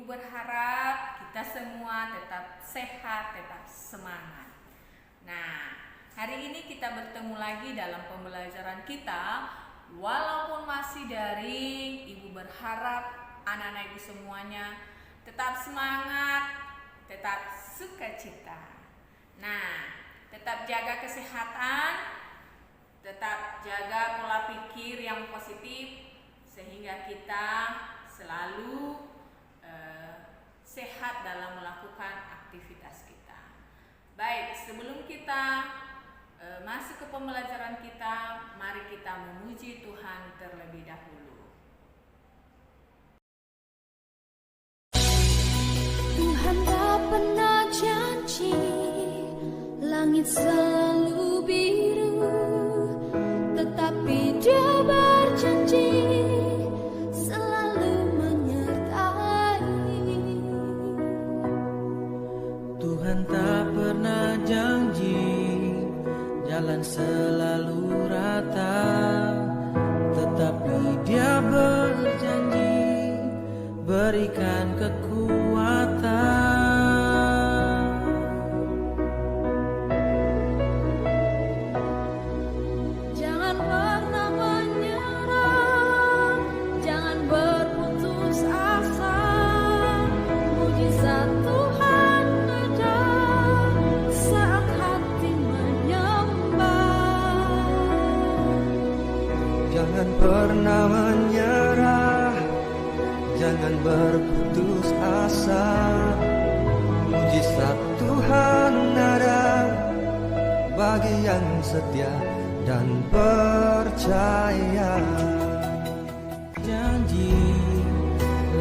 Ibu berharap kita semua tetap sehat, tetap semangat. Nah, hari ini kita bertemu lagi dalam pembelajaran kita. Walaupun masih daring, Ibu berharap anak-anak Ibu semuanya tetap semangat, tetap sukacita. Nah, tetap jaga kesehatan, tetap jaga pola pikir yang positif sehingga kita selalu sehat dalam melakukan aktivitas kita. Baik, sebelum kita masuk ke pembelajaran kita, mari kita memuji Tuhan terlebih dahulu. Tuhan tak pernah janji langit selalu biru, tetapi Dia berjanji selalu menyertai. Tuhan tak pernah janji jalan selalu rata, tetapi Dia berjanji berikan kekuatan. Jangan pernah menyerah, jangan berputus asa. Mujizat Tuhan ada saat hati menyembah. Jangan pernah menyerah, jangan berputus asa. Mujizat Tuhan ada bagi yang setia dan percaya. Janji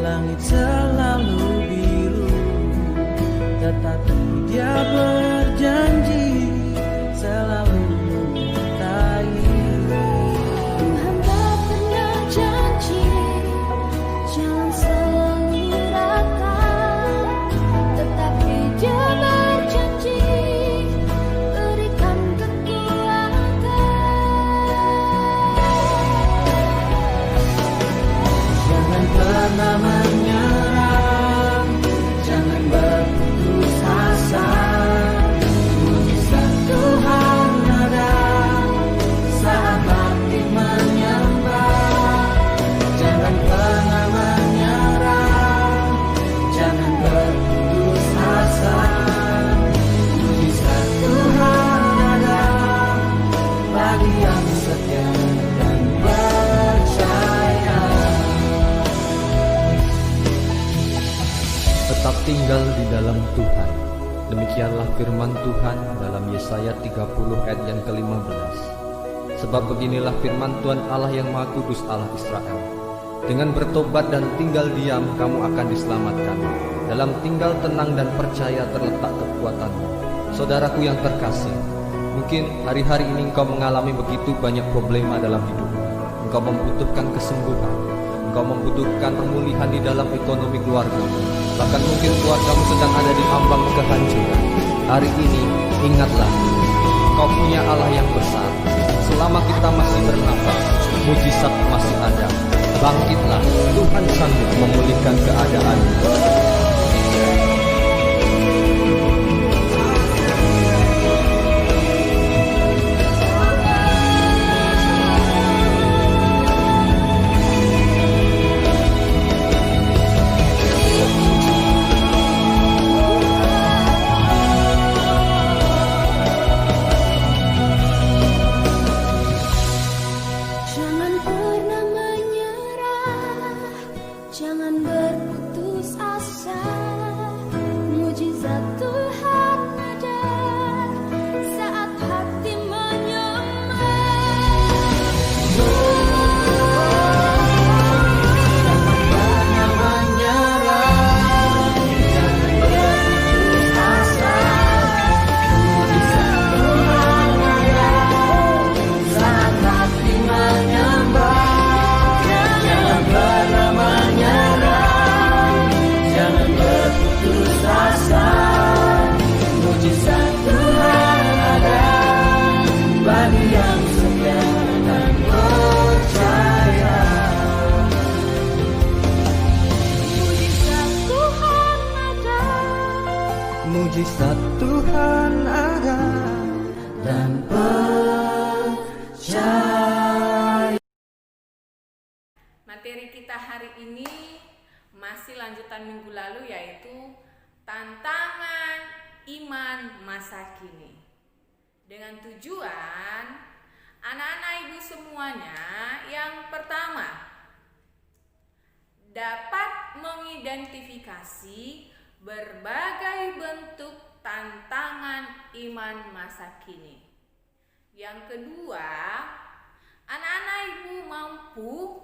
langit selalu biru, tetapi Dia berjanji selalu menyertai. Tuhan tak pernah janji jalan selalu rata, tetapi Dia berjanji berikan kekuatan. Jangan pernah menyerah, jangan berputus asa. Mujizat Tuhan ada saat hati menyembah. Jangan pernah menyerah, jangan berputus asa. Mujizat Tuhan ada bagi yang setia dan percaya. Tetap tinggal di dalam Tuhan. Demikianlah firman Tuhan dalam Yesaya 30 ayat yang ke-15. Sebab beginilah firman Tuhan Allah yang Maha Kudus, Allah Israel. Dengan bertobat dan tinggal diam kamu akan diselamatkan. Dalam tinggal tenang dan percaya terletak kekuatanmu. Saudaraku yang terkasih, mungkin hari-hari ini engkau mengalami begitu banyak problema dalam hidupmu. Engkau membutuhkan kesembuhan. Engkau membutuhkan pemulihan di dalam ekonomi keluargamu. Bahkan mungkin keluargamu sedang ada di ambang kehancuran. Hari ini ingatlah, kau punya Allah yang besar. Selama kita masih bernafas, mujizat masih ada. Bangkitlah, Tuhan sanggup memulihkan keadaanmu. Jangan pernah menyerah, jangan berputus asa. mujizat Tuhan ada. dan percaya. Materi kita hari ini masih lanjutan minggu lalu, yaitu tantangan iman masa kini. Dengan tujuan anak-anak ibu semuanya, yang pertama, dapat mengidentifikasi berbagai bentuk tantangan iman masa kini. Yang kedua, anak-anak ibu mampu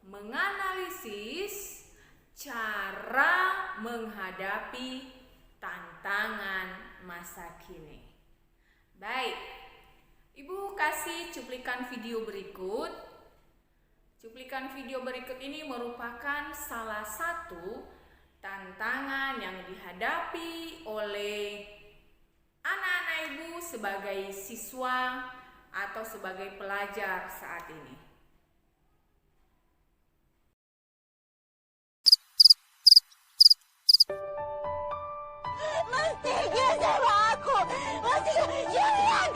menganalisis cara menghadapi tantangan masa kini. Baik, ibu kasih cuplikan video berikut. Cuplikan video berikut ini merupakan salah satu tantangan yang dihadapi oleh anak-anak ibu sebagai siswa atau sebagai pelajar saat ini. Mas tega sama aku. Mas jangan.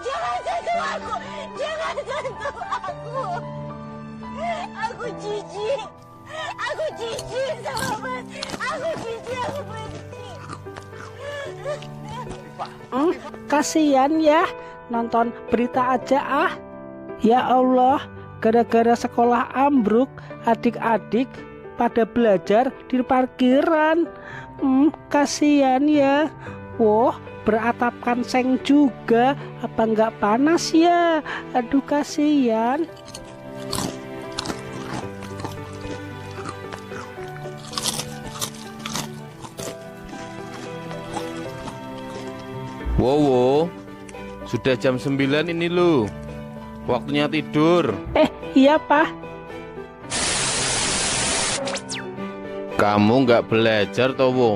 Jangan sentuh aku. Jangan sentuh aku. Aku jijik. Aku jijik sama Mas. Aku jijik, aku benci. Kasihan ya, nonton berita aja ah. Ya Allah, gara-gara sekolah ambruk, adik-adik pada belajar di parkiran. Kasihan ya. Woh, beratapkan seng juga. Apa nggak panas ya? Aduh, kasihan. Wow, sudah jam 9 ini loh. Waktunya tidur. Iya Pak. Kamu nggak belajar toh, Wo?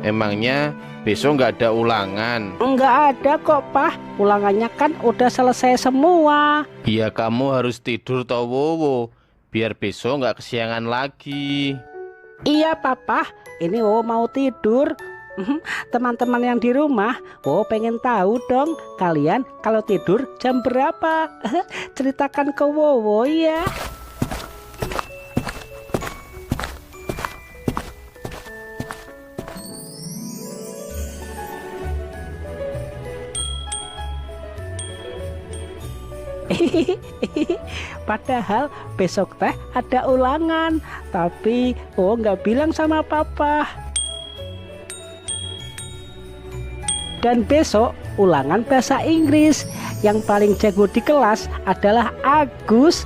Emangnya besok nggak ada ulangan? Nggak ada kok Pak. Ulangannya kan udah selesai semua. Ya kamu harus tidur toh, Wo. Biar besok nggak kesiangan lagi. Iya Papa, ini mau tidur. Teman-teman yang di rumah, pengen tahu dong kalian kalau tidur jam berapa? Ceritakan ke Wowo ya. Padahal besok teh ada ulangan, tapi nggak bilang sama Papa. Dan besok ulangan bahasa Inggris. Yang paling jago di kelas adalah Agus.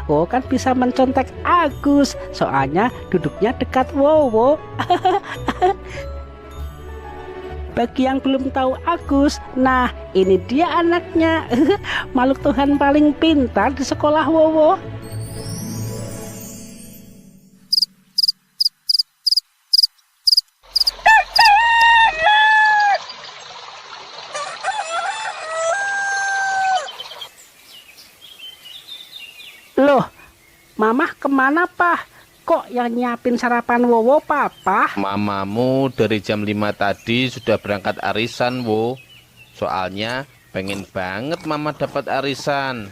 Kan bisa mencontek Agus, soalnya duduknya dekat Wowo. Bagi yang belum tahu Agus, nah ini dia anaknya. Makhluk Tuhan paling pintar di sekolah Wowo. Loh, Mama kemana Pak? Kok yang nyiapin sarapan Wowo Papa? Mamamu dari jam 5 tadi sudah berangkat arisan, Wo. Soalnya pengen banget Mama dapat arisan.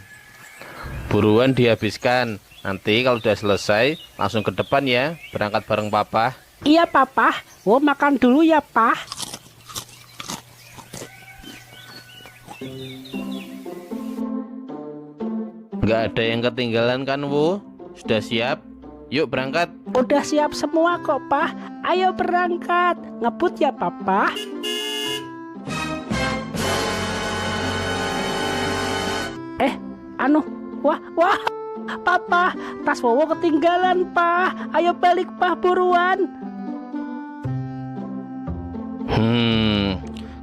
Buruan dihabiskan. Nanti kalau udah selesai langsung ke depan ya, berangkat bareng Papa. Iya Papa, makan dulu ya Pak. Nggak ada yang ketinggalan kan, Wo? Sudah siap? Yuk berangkat. Udah siap semua kok Pak. Ayo berangkat. Ngebut ya Papa. Wah, Papa, tas Wowo ketinggalan Pak. Ayo balik Pak, buruan.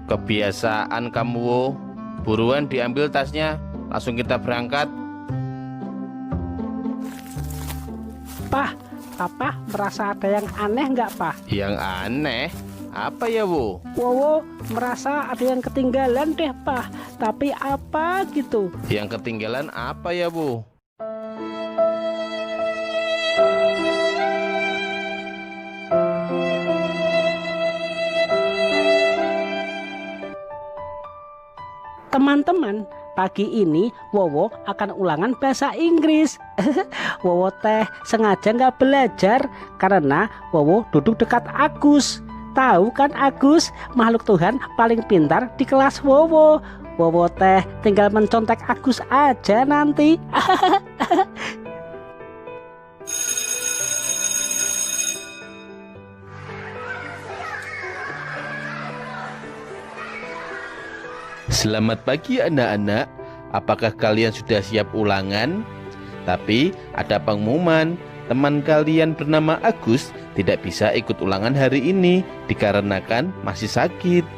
Kebiasaan kamu, Wo. Buruan diambil tasnya. Langsung kita berangkat. Papa merasa ada yang aneh nggak Pak? Yang aneh? Apa ya, Wo? Wowo merasa ada yang ketinggalan deh Pak. Tapi apa gitu? Yang ketinggalan apa ya, Wo? Teman-teman, pagi ini Wowo akan ulangan bahasa Inggris. Wowo teh sengaja nggak belajar karena Wowo duduk dekat Agus. Tahu kan Agus, makhluk Tuhan paling pintar di kelas Wowo. Wowo teh tinggal mencontek Agus aja nanti. Selamat pagi anak-anak, apakah kalian sudah siap ulangan? Tapi ada pengumuman, teman kalian bernama Agus tidak bisa ikut ulangan hari ini dikarenakan masih sakit.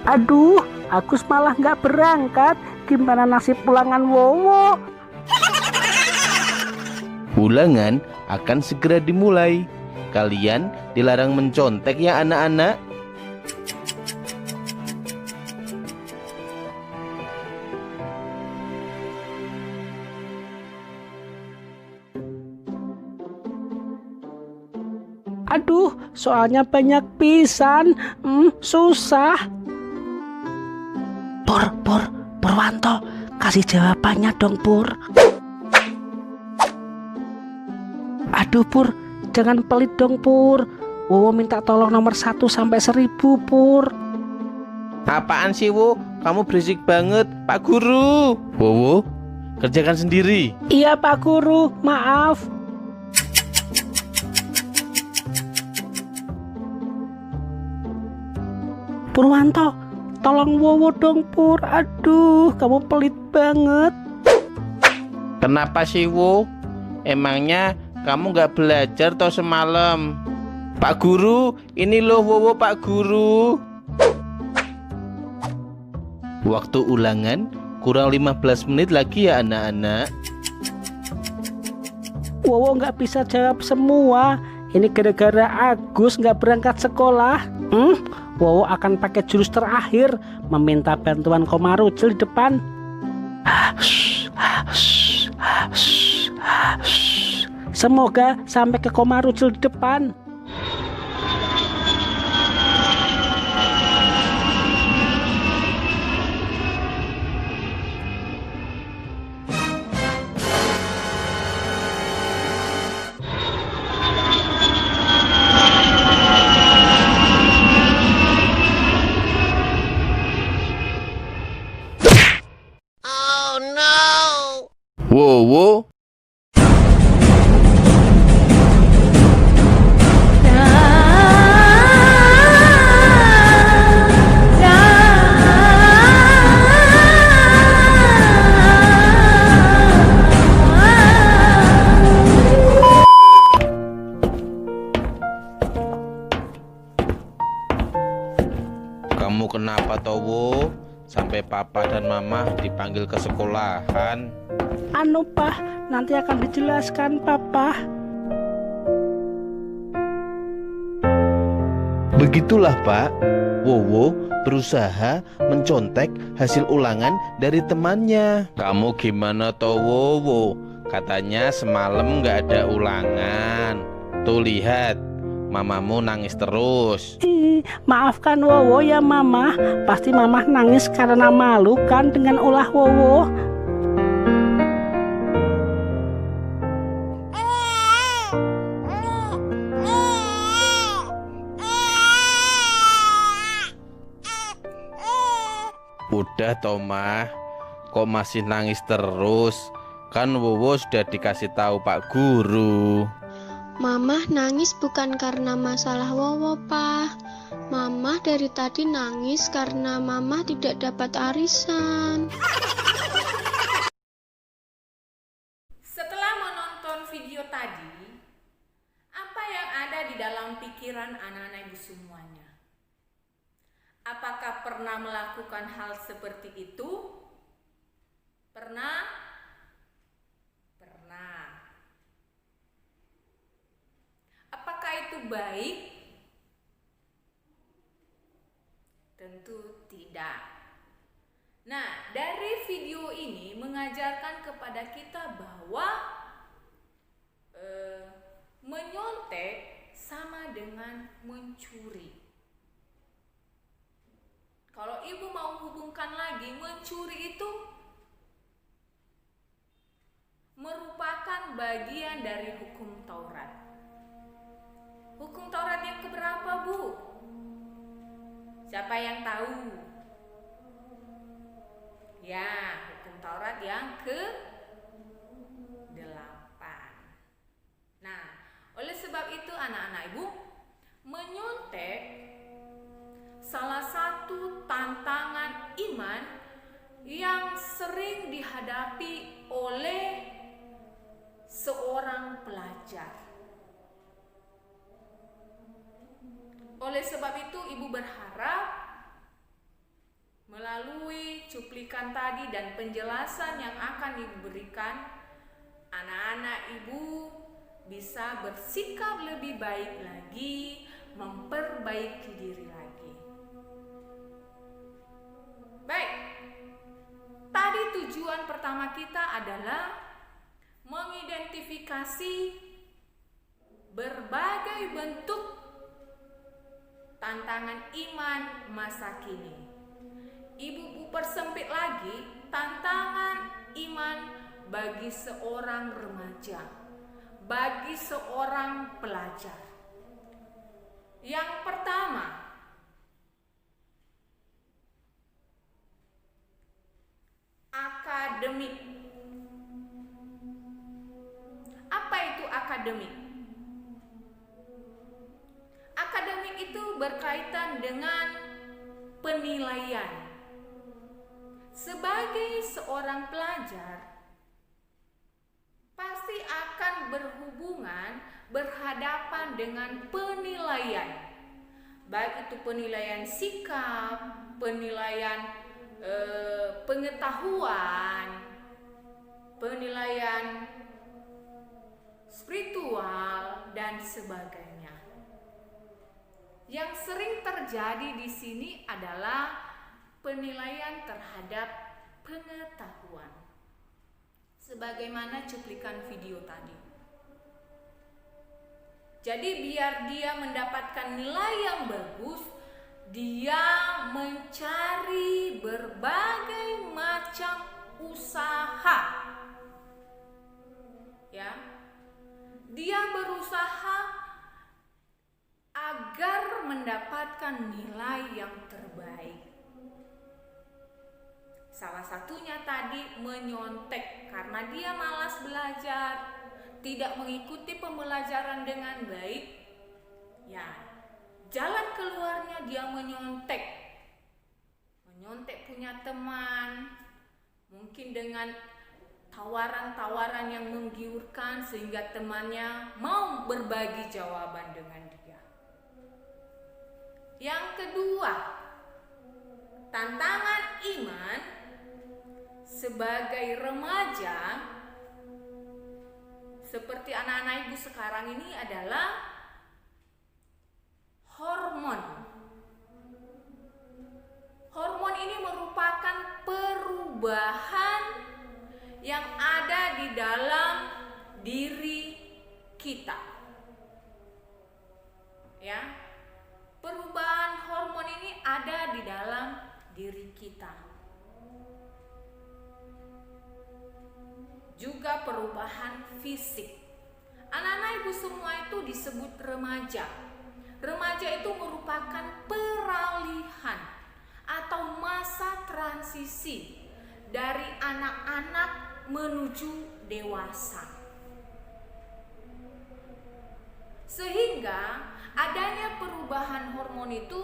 Aduh, Agus malah nggak berangkat. Gimana nasib ulangan Wowo? Ulangan akan segera dimulai. Kalian dilarang mencontek ya anak-anak. Aduh, soalnya banyak pisan, susah. Purwanto, kasih jawabannya dong Pur. Aduh Pur, jangan pelit dong Pur. Wowo minta tolong nomor 1 sampai 1000 Pur. Apaan sih Wo? Kamu berisik banget, Pak Guru. Wowo, kerjakan sendiri. Iya Pak Guru, maaf. Purwanto, tolong Wowo dong Pur. Aduh, kamu pelit banget. Kenapa sih Wo? Emangnya kamu nggak belajar toh semalam? Pak Guru, ini loh Wowo Pak Guru. Waktu ulangan kurang 15 menit lagi ya anak-anak. Wowo nggak bisa jawab semua. Ini gara-gara Agus nggak berangkat sekolah. Wowo akan pakai jurus terakhir, meminta bantuan Komarucil di depan. Semoga sampai ke Komarucil di depan. Wowo, kamu kenapa Towo? Sampai papa dan mama dipanggil ke sekolahan. Anu Pah, nanti akan dijelaskan Papa. Begitulah Pak, Wowo berusaha mencontek hasil ulangan dari temannya. Kamu gimana toh Wowo? Katanya semalam nggak ada ulangan. Tuh lihat, mamamu nangis terus. Maafkan Wowo ya Mama. Pasti Mama nangis karena malu kan dengan ulah Wowo. Udah Toma, kok masih nangis terus? Kan Wowo sudah dikasih tahu Pak Guru. Mama nangis bukan karena masalah Wowo, Pak. Mama dari tadi nangis karena Mama tidak dapat arisan. Setelah menonton video tadi, apa yang ada di dalam pikiran anak-anak ibu semuanya? Apakah pernah melakukan hal seperti itu? Pernah? Pernah. Apakah itu baik? Tentu tidak. Nah, dari video ini mengajarkan kepada kita bahwa menyontek sama dengan mencuri. Kalau ibu mau hubungkan lagi, mencuri itu merupakan bagian dari hukum Taurat. Hukum Taurat yang keberapa, Bu? Siapa yang tahu? Ya, hukum Taurat yang ke-8. Nah, oleh sebab itu anak-anak ibu, menyontek salah satu tantangan iman yang sering dihadapi oleh seorang pelajar. Oleh sebab itu ibu berharap melalui cuplikan tadi dan penjelasan yang akan ibu berikan, anak-anak ibu bisa bersikap lebih baik lagi, memperbaiki diri lagi. Baik, tadi tujuan pertama kita adalah mengidentifikasi berbagai bentuk tantangan iman masa kini. Ibu persempit lagi tantangan iman bagi seorang remaja, bagi seorang pelajar. Yang pertama, akademik. Apa itu akademik? Akademik itu berkaitan dengan penilaian. Sebagai seorang pelajar, pasti akan berhadapan dengan penilaian. Baik itu penilaian sikap, penilaian pengetahuan, penilaian spiritual dan sebagainya. Yang sering terjadi di sini adalah penilaian terhadap pengetahuan. Sebagaimana cuplikan video tadi. Jadi biar dia mendapatkan nilai yang bagus, dia mencari berbagai macam usaha. Ya. Dia berusaha agar mendapatkan nilai yang terbaik. Salah satunya tadi menyontek karena dia malas belajar, tidak mengikuti pembelajaran dengan baik. Ya, jalan keluarnya dia menyontek. Menyontek punya teman, mungkin dengan tawaran-tawaran yang menggiurkan sehingga temannya mau berbagi jawaban dengan dia. Yang kedua, tantangan iman sebagai remaja seperti anak-anak ibu sekarang ini adalah hormon. Hormon ini merupakan perubahan yang ada di dalam diri kita. Ya. Perubahan hormon ini ada di dalam diri kita. Juga perubahan fisik. Anak-anak ibu semua itu disebut remaja. Remaja itu merupakan peralihan atau masa transisi dari anak-anak menuju dewasa. Sehingga adanya perubahan hormon itu,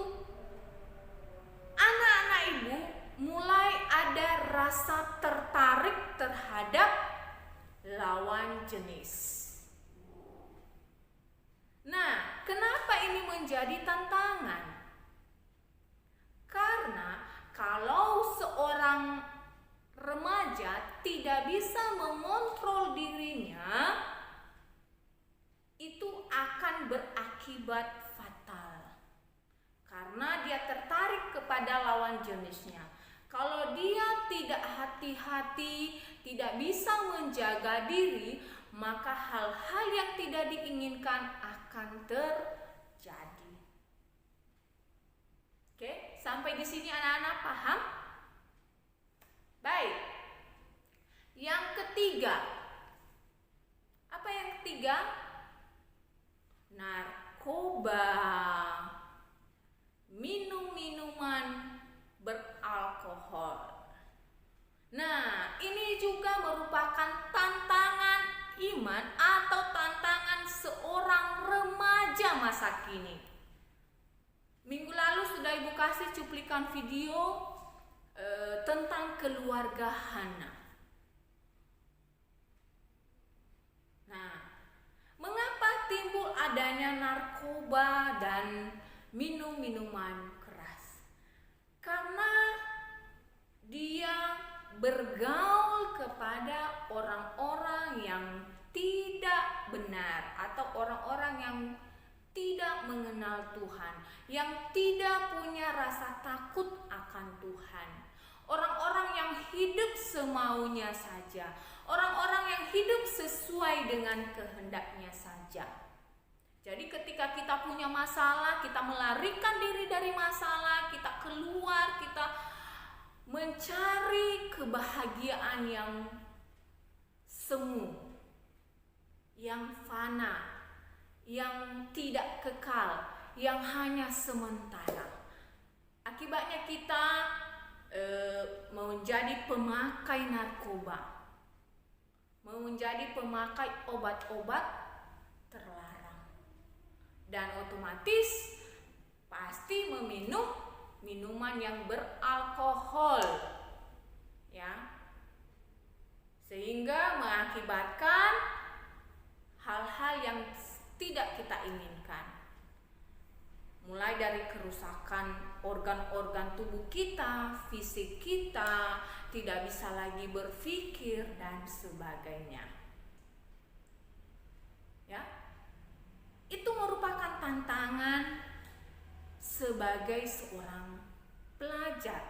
anak-anak ibu mulai ada rasa tertarik terhadap lawan jenis. Nah, kenapa ini menjadi tantangan? Karena kalau seorang remaja tidak bisa mengontrol dirinya, itu akan berakibat fatal. Karena dia tertarik kepada lawan jenisnya. Kalau dia tidak hati-hati, tidak bisa menjaga diri, maka hal-hal yang tidak diinginkan akan terjadi. Oke, sampai di sini anak-anak paham? Baik. Yang ketiga. Apa yang ketiga? Narkoba. Minum-minuman beralkohol. Nah, ini juga merupakan tantangan iman atau tantangan seorang remaja masa kini. Minggu lalu sudah Ibu kasih cuplikan video tentang keluarga Hana. Nah, mengapa timbul adanya narkoba dan minum-minuman keras? Karena dia bergaul kepada orang-orang yang tidak benar atau orang-orang yang tidak mengenal Tuhan, yang tidak punya rasa takut akan Tuhan. Orang-orang yang hidup semaunya saja, orang-orang yang hidup sesuai dengan kehendaknya saja. Jadi ketika kita punya masalah, kita melarikan diri dari masalah, kita keluar, kita mencari kebahagiaan yang semu, yang fana, yang tidak kekal, yang hanya sementara. Akibatnya kita menjadi pemakai narkoba, menjadi pemakai obat-obat terlarang, dan otomatis pasti meminum minuman yang beralkohol, ya, sehingga mengakibatkan hal-hal yang tidak kita inginkan, mulai dari kerusakan organ-organ tubuh kita, fisik kita, tidak bisa lagi berpikir dan sebagainya. Ya, itu merupakan tantangan sebagai seorang pelajar,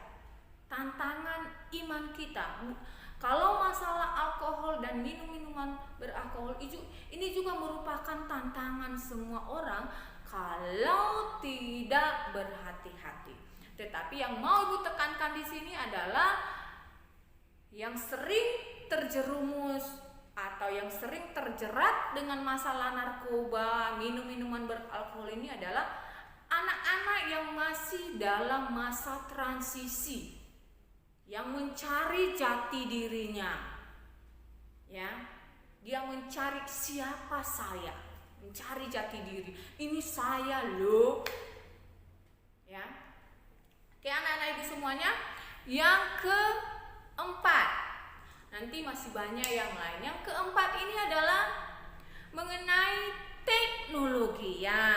tantangan iman kita. Kalau masalah alkohol dan minum-minuman beralkohol ini juga merupakan tantangan semua orang kalau tidak berhati-hati. Tetapi yang mau Ibu tekankan di sini adalah yang sering terjerumus atau yang sering terjerat dengan masalah narkoba, minum-minuman beralkohol ini adalah anak-anak yang masih dalam masa transisi, yang mencari jati dirinya, ya, dia mencari siapa saya, mencari jati diri, ini saya loh, ya. Oke anak-anak Ibu semuanya, yang keempat, nanti masih banyak yang lain. Yang keempat ini adalah mengenai teknologi. Ya,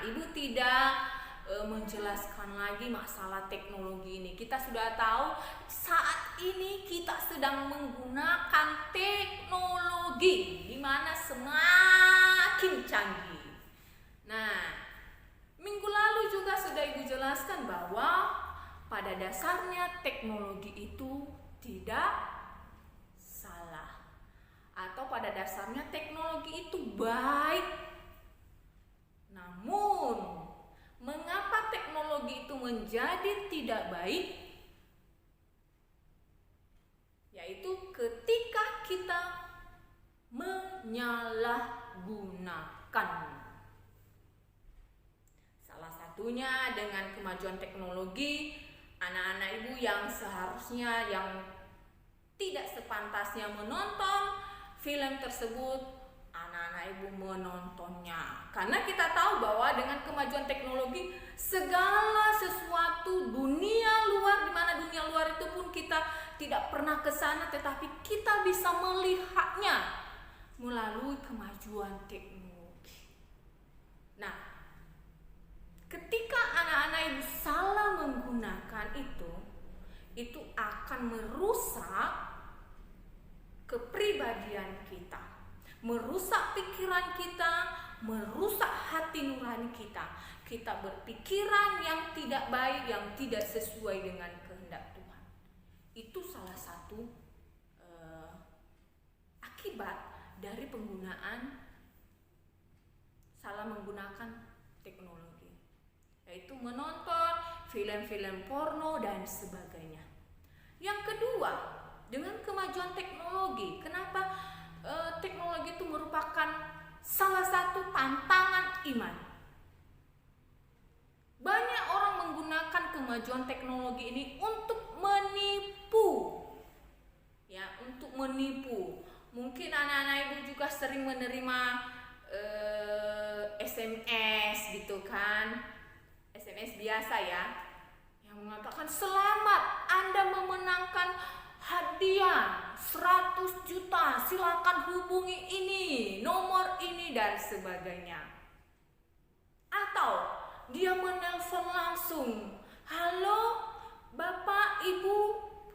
Ibu tidak menjelaskan lagi masalah teknologi ini. Kita sudah tahu saat ini kita sedang menggunakan teknologi di mana semakin canggih. Nah, minggu lalu juga sudah Ibu jelaskan bahwa pada dasarnya teknologi itu tidak salah, atau pada dasarnya teknologi itu baik. Namun, mengapa teknologi itu menjadi tidak baik? Yaitu ketika kita menyalahgunakan. Salah satunya dengan kemajuan teknologi, anak-anak Ibu yang seharusnya yang tidak sepantasnya menonton film tersebut, anak-anak Ibu menontonnya. Karena kita tahu bahwa dengan kemajuan teknologi, segala sesuatu dunia luar, di mana dunia luar itu pun kita tidak pernah ke sana, tetapi kita bisa melihatnya melalui kemajuan teknologi. Nah, ketika anak-anak Ibu salah menggunakan itu akan merusak kepribadian kita, merusak pikiran kita, merusak hati nurani kita. Kita berpikiran yang tidak baik, yang tidak sesuai dengan kehendak Tuhan. Itu salah satu akibat dari salah menggunakan teknologi, yaitu menonton film-film porno, dan sebagainya. Yang kedua, dengan kemajuan teknologi, kenapa teknologi itu merupakan salah satu tantangan iman? Banyak orang menggunakan kemajuan teknologi ini untuk menipu. Ya, untuk menipu. Mungkin anak-anak ibu juga sering menerima SMS gitu kan. SMS biasa ya. Yang mengatakan selamat, Anda memenangkan hadiah 100 juta, silakan hubungi ini, nomor ini, dan sebagainya. Atau dia menelpon langsung, halo Bapak, Ibu,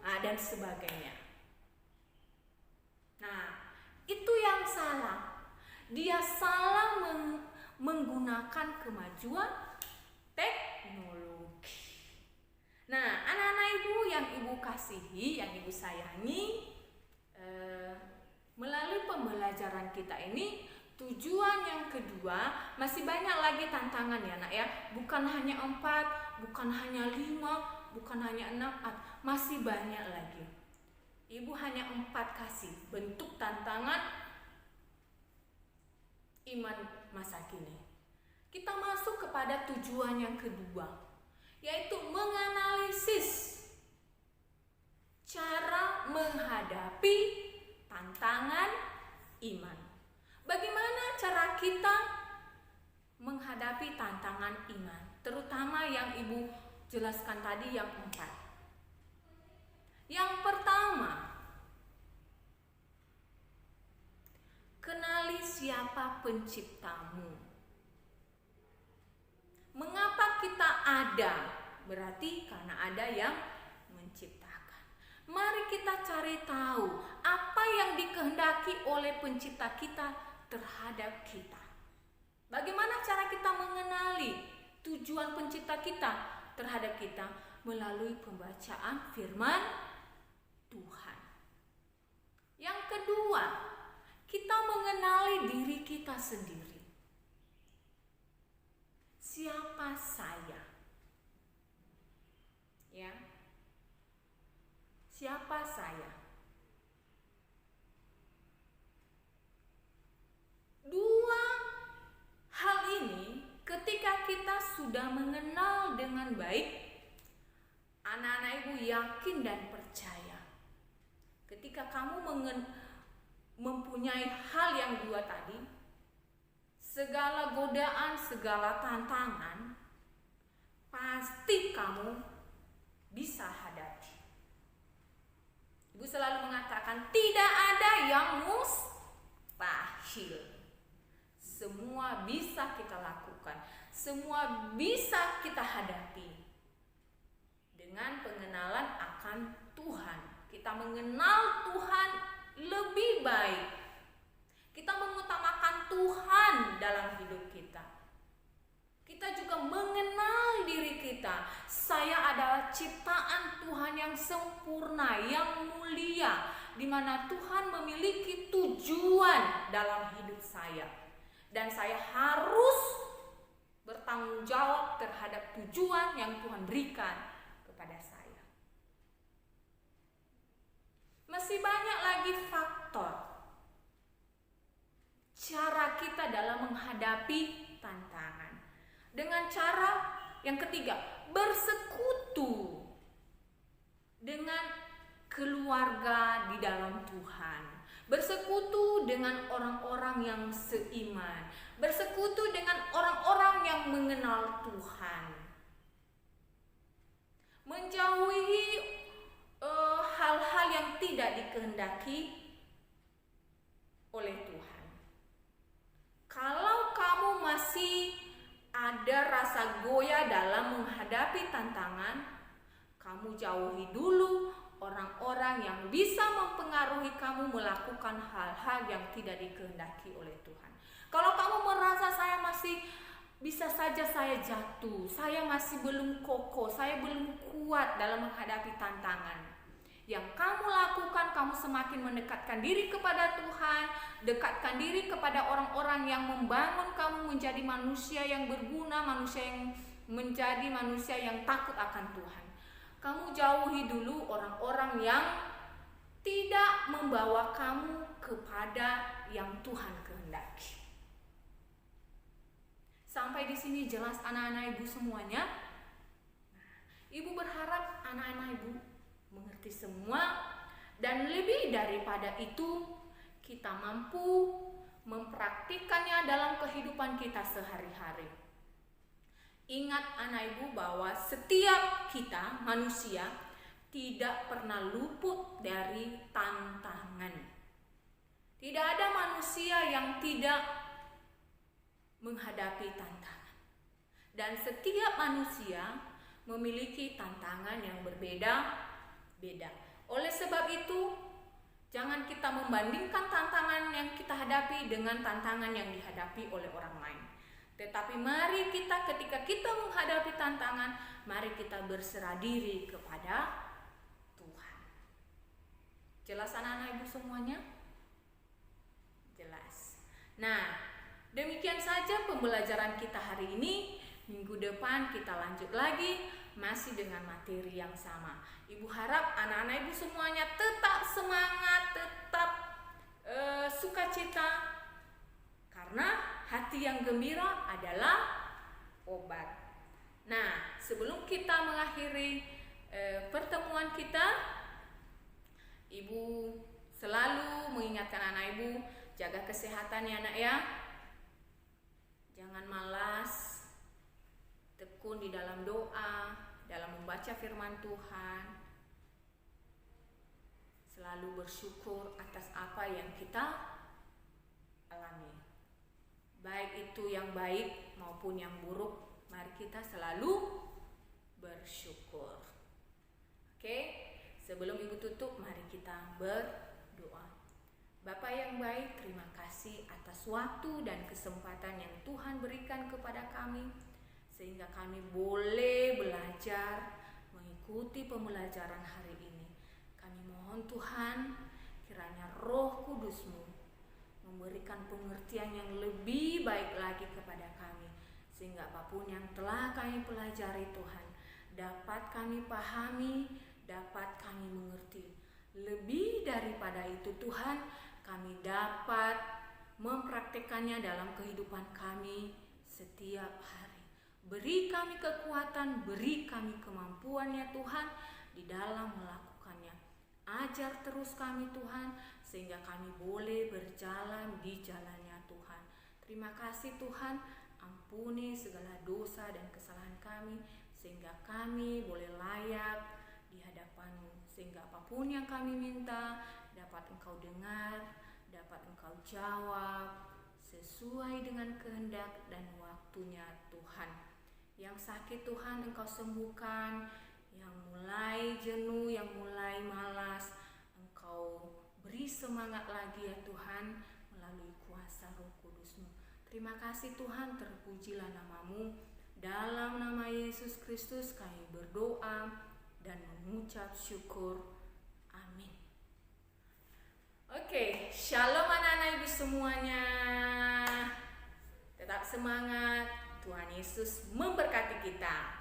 dan sebagainya. Nah, itu yang salah. Dia salah menggunakan kemajuan teknologi. Nah, anak-anak ibu yang ibu kasihi, yang ibu sayangi, melalui pembelajaran kita ini, tujuan yang kedua, masih banyak lagi tantangan ya nak ya. Bukan hanya 4, bukan hanya 5, bukan hanya 6, masih banyak lagi. Ibu hanya 4 kasih bentuk tantangan iman masa kini. Kita masuk kepada tujuan yang kedua, yaitu menganalisis cara menghadapi tantangan iman. Bagaimana cara kita menghadapi tantangan iman, terutama yang ibu jelaskan tadi yang 4. Yang pertama, kenali siapa penciptamu. Mengapa kita ada? Berarti karena ada yang menciptakan. Mari kita cari tahu apa yang dikehendaki oleh pencipta kita terhadap kita. Bagaimana cara kita mengenali tujuan pencipta kita terhadap kita? Melalui pembacaan firman Tuhan. Yang kedua, kita mengenali diri kita sendiri. Siapa saya? Ya. Siapa saya? Dua hal ini ketika kita sudah mengenal dengan baik, anak-anak ibu yakin dan percaya. Ketika kamu mempunyai hal yang 2 tadi, segala godaan, segala tantangan, pasti kamu bisa hadapi. Ibu selalu mengatakan tidak ada yang mustahil. Semua bisa kita lakukan, semua bisa kita hadapi dengan pengenalan akan Tuhan. Kita mengenal Tuhan lebih baik. Kita mengutamakan Tuhan dalam hidup kita. Kita juga mengenal diri kita. Saya adalah ciptaan Tuhan yang sempurna, yang mulia, di mana Tuhan memiliki tujuan dalam hidup saya. Dan saya harus bertanggung jawab terhadap tujuan yang Tuhan berikan kepada saya. Masih banyak lagi faktor cara kita dalam menghadapi tantangan. Dengan cara yang ketiga, bersekutu dengan keluarga di dalam Tuhan. Bersekutu dengan orang-orang yang seiman. Bersekutu dengan orang-orang yang mengenal Tuhan. Menjauhi hal-hal yang tidak dikehendaki oleh Tuhan. Kalau kamu masih ada rasa goyah dalam menghadapi tantangan, kamu jauhi dulu orang-orang yang bisa mempengaruhi kamu melakukan hal-hal yang tidak dikehendaki oleh Tuhan. Kalau kamu merasa saya masih bisa saja saya jatuh, saya masih belum kokoh, saya belum kuat dalam menghadapi tantangan, yang kamu lakukan, kamu semakin mendekatkan diri kepada Tuhan, dekatkan diri kepada orang-orang yang membangun kamu menjadi manusia yang berguna, manusia yang menjadi manusia yang takut akan Tuhan. Kamu jauhi dulu orang-orang yang tidak membawa kamu kepada yang Tuhan kehendaki. Sampai di sini jelas anak-anak ibu semuanya? Ibu berharap anak-anak ibu mengerti semua, dan lebih daripada itu kita mampu mempraktikannya dalam kehidupan kita sehari-hari. Ingat anak ibu bahwa setiap kita manusia tidak pernah luput dari tantangan. Tidak ada manusia yang tidak menghadapi tantangan. Dan setiap manusia memiliki tantangan yang berbeda-beda. Oleh sebab itu, jangan kita membandingkan tantangan yang kita hadapi dengan tantangan yang dihadapi oleh orang lain. Tetapi mari kita, ketika kita menghadapi tantangan, mari kita berserah diri kepada Tuhan. Jelas anak-anak ibu semuanya? Jelas. Nah, demikian saja pembelajaran kita hari ini. Minggu depan kita lanjut lagi, masih dengan materi yang sama. Ibu harap anak-anak ibu semuanya tetap semangat, tetap sukacita, karena hati yang gembira adalah obat. Nah, sebelum kita mengakhiri pertemuan kita, ibu selalu mengingatkan anak ibu, jaga kesehatan ya nak ya. Jangan malas, tekun di dalam doa, dalam membaca firman Tuhan. Selalu bersyukur atas apa yang kita alami. Baik itu yang baik maupun yang buruk, mari kita selalu bersyukur. Oke, sebelum ibu tutup, mari kita berdoa. Bapa yang baik, terima kasih atas waktu dan kesempatan yang Tuhan berikan kepada kami, sehingga kami boleh belajar mengikuti pembelajaran hari ini. Kami mohon Tuhan, kiranya Roh Kudus-Mu memberikan pengertian yang lebih baik lagi kepada kami, sehingga apapun yang telah kami pelajari Tuhan, dapat kami pahami, dapat kami mengerti. Lebih daripada itu Tuhan, kami dapat mempraktikkannya dalam kehidupan kami setiap hari. Beri kami kekuatan, beri kami kemampuan ya Tuhan di dalam melakukannya. Ajar terus kami Tuhan, sehingga kami boleh berjalan di jalannya Tuhan. Terima kasih Tuhan, ampuni segala dosa dan kesalahan kami, sehingga kami boleh layak di hadapan-Mu. Sehingga apapun yang kami minta, dapat Engkau dengar, dapat Engkau jawab, sesuai dengan kehendak dan waktunya Tuhan. Yang sakit Tuhan Engkau sembuhkan, yang mulai jenuh, yang mulai malas, Engkau beri semangat lagi ya Tuhan melalui kuasa Roh Kudus-Mu. Terima kasih Tuhan, terpujilah nama-Mu. Dalam nama Yesus Kristus kami berdoa dan mengucap syukur. Amin. Oke, shalom anak-anak ibu semuanya. Tetap semangat, Tuhan Yesus memberkati kita.